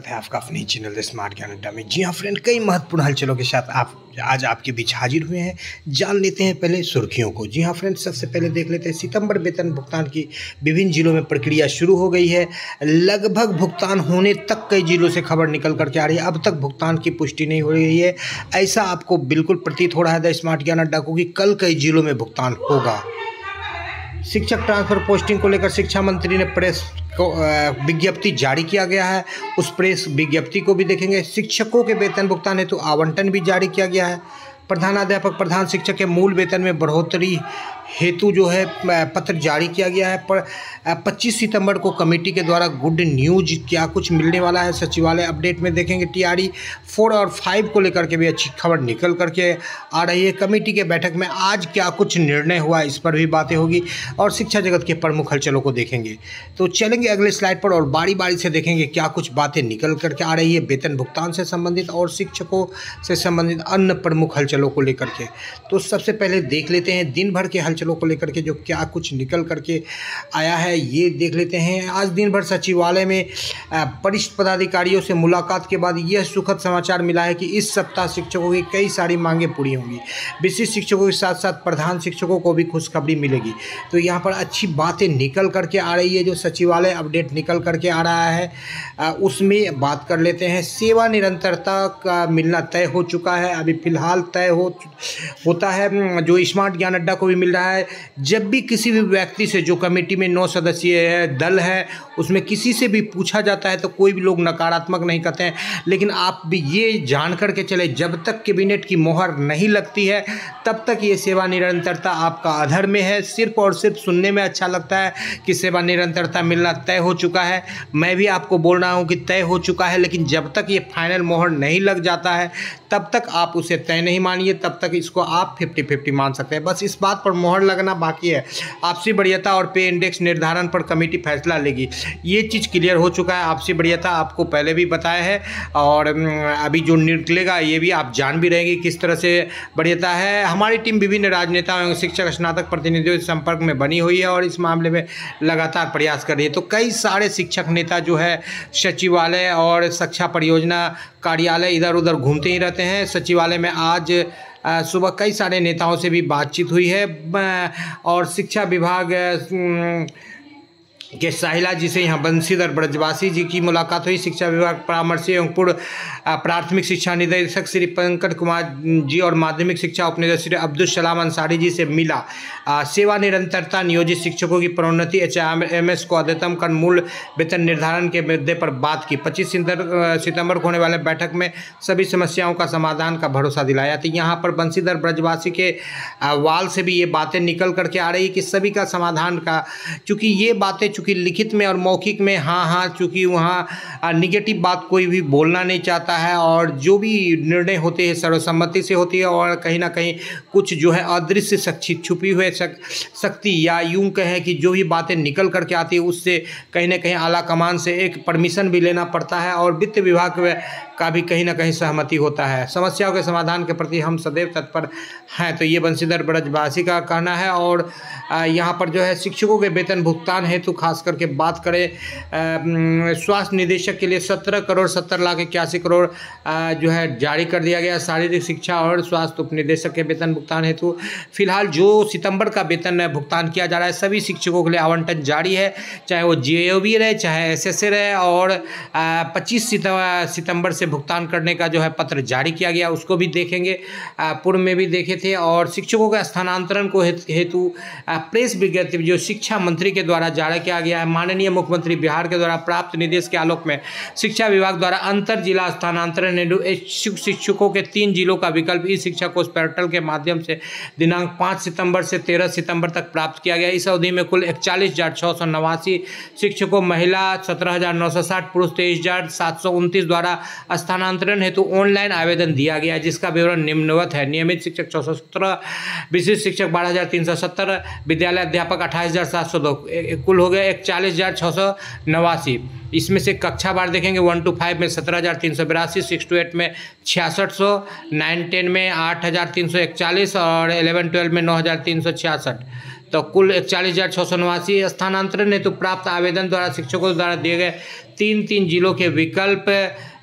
है आपका अपने चैनल द स्मार्ट ज्ञान अड्डा में। जी हाँ फ्रेंड, कई महत्वपूर्ण हलचलों के साथ आज आपके बीच हाजिर हुए हैं। जान लेते हैं पहले सुर्खियों को। जी हाँ फ्रेंड, सबसे पहले देख लेते हैं सितंबर वेतन भुगतान की विभिन्न जिलों में प्रक्रिया शुरू हो गई है। लगभग भुगतान होने तक कई जिलों से खबर निकल करके आ रही है। अब तक भुगतान की पुष्टि नहीं हो रही है, ऐसा आपको बिल्कुल प्रतीत हो रहा है द स्मार्ट ज्ञान अड्डा को कि कल कई जिलों में भुगतान होगा। शिक्षक ट्रांसफर पोस्टिंग को लेकर शिक्षा मंत्री ने प्रेस को विज्ञप्ति जारी किया गया है। उस प्रेस विज्ञप्ति को भी देखेंगे। शिक्षकों के वेतन भुगतान हेतु आवंटन भी जारी किया गया है। प्रधानाध्यापक प्रधान शिक्षक के मूल वेतन में बढ़ोतरी हेतु जो है पत्र जारी किया गया है। पर 25 सितंबर को कमेटी के द्वारा गुड न्यूज क्या कुछ मिलने वाला है सचिवालय अपडेट में देखेंगे। टीआरई 4 और 5 को लेकर के भी अच्छी खबर निकल करके आ रही है। कमेटी के बैठक में आज क्या कुछ निर्णय हुआ, इस पर भी बातें होगी और शिक्षा जगत के प्रमुख हलचलों को देखेंगे। तो चलेंगे अगले स्लाइड पर और बारी बारी से देखेंगे क्या कुछ बातें निकल करके आ रही है वेतन भुगतान से संबंधित और शिक्षकों से संबंधित अन्य प्रमुख हलचलों को लेकर के। तो सबसे पहले देख लेते हैं दिन भर के हलचलों को लेकर के जो क्या कुछ निकल करके आया है, ये देख लेते हैं। आज दिन भर सचिवालय में वरिष्ठ पदाधिकारियों से मुलाकात के बाद यह सुखद समाचार मिला है कि इस सप्ताह शिक्षकों की कई सारी मांगें पूरी होंगी। विशिष्ट शिक्षकों के साथ साथ प्रधान शिक्षकों को भी खुशखबरी मिलेगी। तो यहाँ पर अच्छी बातें निकल करके आ रही है। जो सचिवालय अपडेट निकल करके आ रहा है उसमें बात कर लेते हैं। सेवा निरंतरता का मिलना तय हो चुका है। अभी फिलहाल तय होता है। जो स्मार्ट ज्ञान अड्डा को भी मिल रहा है। जब भी किसी भी व्यक्ति से, जो कमेटी में 9 सदस्यीय दल है, उसमें किसी से भी पूछा जाता है तो कोई भी लोग नकारात्मक नहीं कहते हैं। लेकिन आप भी ये जान करके चले, जब तक कैबिनेट की मोहर नहीं लगती है तब तक ये सेवा निरंतरता आपका अधर में है। सिर्फ और सिर्फ सुनने में अच्छा लगता है कि सेवा निरंतरता मिलना तय हो चुका है। मैं भी आपको बोल रहा हूँ कि तय हो चुका है, लेकिन जब तक ये फाइनल मोहर नहीं लग जाता है तब तक आप उसे तय नहीं मानिए, तब तक इसको आप 50-50 मान सकते हैं। बस इस बात पर मोहर लगना बाकी है। आपसी बढ़ियता और पे इंडेक्स निर्धारण पर कमेटी फैसला लेगी, ये चीज़ क्लियर हो चुका है। आपसी बढ़ियता आपको पहले भी बताया है और अभी जो निकलेगा ये भी आप जान भी रहेंगे किस तरह से बढ़ियता है। हमारी टीम विभिन्न राजनेताओं एवं शिक्षक स्नातक प्रतिनिधियों के संपर्क में बनी हुई है और इस मामले में लगातार प्रयास कर रही है। तो कई सारे शिक्षक नेता जो है सचिवालय और शिक्षा परियोजना कार्यालय इधर उधर घूमते ही रहते हैं। सचिवालय में आज सुबह कई सारे नेताओं से भी बातचीत हुई है और शिक्षा विभाग के साहिला जी से यहाँ बंशीधर ब्रजवासी जी की मुलाकात हुई। शिक्षा विभाग परामर्शी एवं पूर्व प्राथमिक शिक्षा निदेशक श्री पंकज कुमार जी और माध्यमिक शिक्षा उपनिदेशक श्री अब्दुल सलाम अंसारी जी से मिला। सेवा निरंतरता, नियोजित शिक्षकों की प्रोन्नति, HMS को अद्यतन कर मूल वेतन निर्धारण के मुद्दे पर बात की। 25 सितंबर को होने वाले बैठक में सभी समस्याओं का समाधान का भरोसा दिलाया। तो यहाँ पर बंशीधर ब्रजवासी के वाल से भी ये बातें निकल करके आ रही कि सभी का समाधान का, चूँकि ये बातें चूँकि लिखित में और मौखिक में हाँ चूँकि वहाँ निगेटिव बात कोई भी बोलना नहीं चाहता है और जो भी निर्णय होते हैं सर्वसम्मति से होती है और कहीं ना कहीं कुछ जो है अदृश्य शक्ति, छुपी हुई शक्ति या यूं कहें कि जो भी बातें निकल करके आती है उससे कहीं ना कहीं आला कमान से एक परमिशन भी लेना पड़ता है और वित्त विभाग का भी कहीं ना कहीं सहमति होता है। समस्याओं के समाधान के प्रति हम सदैव तत्पर हैं। तो ये बंशीधर ब्रजवासी का कहना है। और यहाँ पर जो है शिक्षकों के वेतन भुगतान हेतु खास करके बात करें, स्वास्थ्य निदेशक के लिए 17 करोड़ 70 लाख 81 करोड़ जो है जारी कर दिया गया। शारीरिक शिक्षा और स्वास्थ्य उपनिदेशक के वेतन भुगतान हेतु फिलहाल जो सितंबर का वेतन भुगतान किया जा रहा है सभी शिक्षकों के लिए आवंटन जारी है, चाहे वो JOB रहे चाहे SSA रहे। और 25 सितंबर से भुगतान करने का जो है पत्र जारी किया गया, उसको भी देखेंगे। पूर्व में भी देखे थे। और शिक्षकों के स्थानांतरण को हेतु प्रेस विज्ञप्ति जो शिक्षा मंत्री के द्वारा जारी किया गया है। माननीय मुख्यमंत्री बिहार के द्वारा प्राप्त निर्देश के आलोक में शिक्षा विभाग द्वारा अंतर जिला स्थानांतरण हेतु शिक्षकों के 3 जिलों का विकल्प ई शिक्षा कोष पोर्टल के माध्यम से दिनांक 5 सितंबर से 13 सितंबर तक प्राप्त किया गया। इस अवधि में कुल 41,689 शिक्षकों, महिला 17,960, पुरुष 23,729 द्वारा स्थानांतरण हेतु ऑनलाइन आवेदन दिया गया, जिसका विवरण निम्नवत है। नियमित शिक्षक 617, विशिष्ट शिक्षक 12,370, विद्यालय अध्यापक 28,702, कुल हो गया 41,689। इसमें से कक्षा बार देखेंगे 1 to 5 में 17,382, 6 to 8 में 6600, 9-10 में 8,341 और 11-12 में 9,366। तो कुल 41,689 स्थानांतरण हेतु प्राप्त आवेदन द्वारा शिक्षकों द्वारा दिए गए तीन जिलों के विकल्प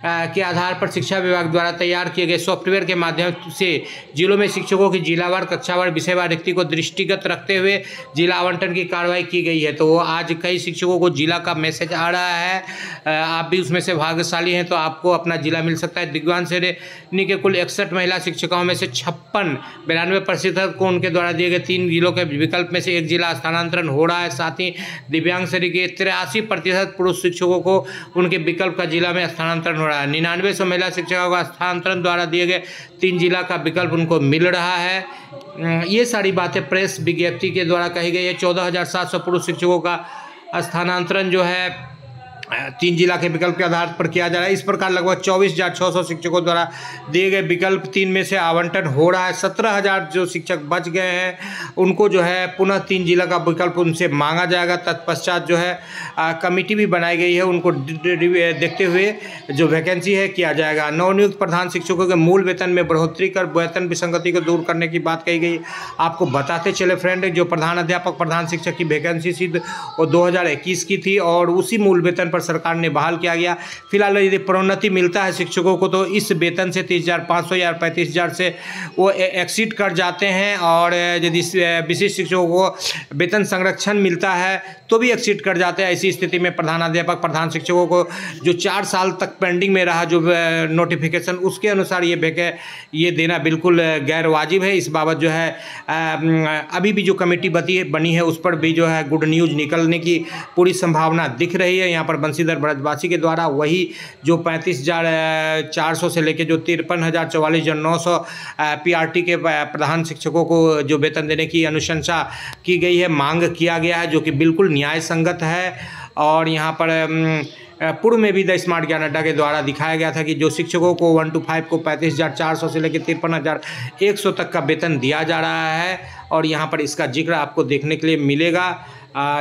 के आधार पर शिक्षा विभाग द्वारा तैयार किए गए सॉफ्टवेयर के माध्यम से जिलों में शिक्षकों की जिलावार, कक्षावार, विषयवार रिक्ति को दृष्टिगत रखते हुए जिला आवंटन की कार्रवाई की गई है। तो आज कई शिक्षकों को जिला का मैसेज आ रहा है, आप भी उसमें से भाग्यशाली हैं तो आपको अपना जिला मिल सकता है। दिव्यांग श्रेणी के कुल 61 महिला शिक्षिकाओं में से 92% को उनके द्वारा दिए गए 3 जिलों के विकल्प में से एक जिला स्थानांतरण हो रहा है। साथ ही दिव्यांग श्रेणी के 83% पुरुष शिक्षकों को उनके विकल्प का जिला में स्थानांतरण हो रहा है। 9900 महिला शिक्षकों का स्थानांतरण द्वारा दिए गए 3 जिला का विकल्प उनको मिल रहा है। ये सारी बातें प्रेस विज्ञप्ति के द्वारा कही गई है। 14,700 पुरुष शिक्षकों का स्थानांतरण जो है 3 जिला के विकल्प के आधार पर किया जा रहा है। इस प्रकार लगभग 24,600 शिक्षकों द्वारा दिए गए विकल्प 3 में से आवंटन हो रहा है। 17,000 जो शिक्षक बच गए हैं उनको जो है पुनः 3 जिला का विकल्प उनसे मांगा जाएगा। तत्पश्चात जो है कमेटी भी बनाई गई है, उनको देखते हुए जो वैकेंसी है किया जाएगा। नवनियुक्त प्रधान शिक्षकों के मूल वेतन में बढ़ोतरी कर वेतन विसंगति को दूर करने की बात कही गई। आपको बताते चले फ्रेंड, जो प्रधान अध्यापक प्रधान शिक्षक की वैकेंसी सिद्ध और 2021 की थी और उसी मूल वेतन पर सरकार ने बहाल किया गया। फिलहाल यदि प्रोन्नति मिलता है शिक्षकों को तो इस वेतन से 30,500 या 35,000 से वो एक्सीड कर जाते हैं, और यदि विशिष्ट शिक्षकों को वेतन संरक्षण मिलता है तो भी एक्सीड कर जाते हैं। ऐसी स्थिति में प्रधानाध्यापक प्रधान शिक्षकों को जो 4 साल तक पेंडिंग में रहा जो नोटिफिकेशन, उसके अनुसार ये देना बिल्कुल गैर वाजिब है। इस बाबत जो है अभी भी जो कमेटी बनी है उस पर भी जो है गुड न्यूज़ निकलने की पूरी संभावना दिख रही है। यहाँ पर बंशीधर ब्रजवासी के द्वारा वही जो 35,400 से लेकर जो 53,000 44,900 PRT के प्रधान शिक्षकों को जो वेतन देने की अनुशंसा की गई है, मांग किया गया है, जो कि बिल्कुल न्याय संगत है। और यहाँ पर पूर्व में भी द स्मार्ट ज्ञान अड्डा के द्वारा दिखाया गया था कि जो शिक्षकों को 1 to 5 को 35,400 से लेकर 53,100 तक का वेतन दिया जा रहा है। और यहाँ पर इसका जिक्र आपको देखने के लिए मिलेगा,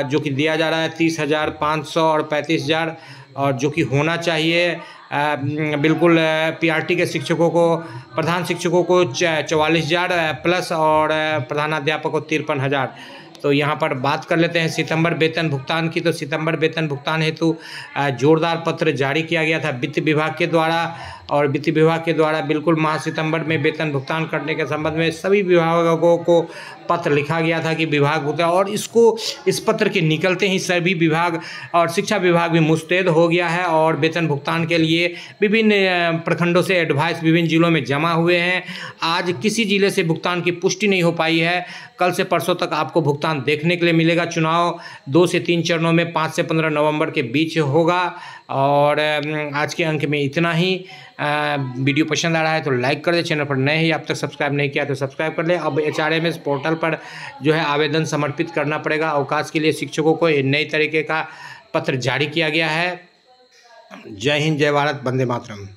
जो कि दिया जा रहा है 30,500 और 35,000, और जो कि होना चाहिए बिल्कुल। PRT के शिक्षकों को, प्रधान शिक्षकों को 44,000 प्लस और प्रधानाध्यापक को 53,000। तो यहाँ पर बात कर लेते हैं सितंबर वेतन भुगतान की। तो सितंबर वेतन भुगतान हेतु जोरदार पत्र जारी किया गया था वित्त विभाग के द्वारा, और वित्त विभाग के द्वारा बिल्कुल माह सितंबर में वेतन भुगतान करने के संबंध में सभी विभागों को पत्र लिखा गया था कि विभाग भुगतान, और इस पत्र के निकलते ही सभी विभाग और शिक्षा विभाग भी मुस्तैद हो गया है और वेतन भुगतान के लिए विभिन्न प्रखंडों से एडवाइस विभिन्न जिलों में जमा हुए हैं। आज किसी जिले से भुगतान की पुष्टि नहीं हो पाई है। कल से परसों तक आपको भुगतान देखने के लिए मिलेगा। चुनाव 2 से 3 चरणों में 5 से 15 नवंबर के बीच होगा। और आज के अंक में इतना ही। वीडियो पसंद आ रहा है तो लाइक कर दे, चैनल पर नए ही अब तक सब्सक्राइब नहीं किया तो सब्सक्राइब कर ले। अब HRMS पोर्टल पर जो है आवेदन समर्पित करना पड़ेगा। अवकाश के लिए शिक्षकों को नए तरीके का पत्र जारी किया गया है। जय हिंद, जय भारत, वंदे मातरम।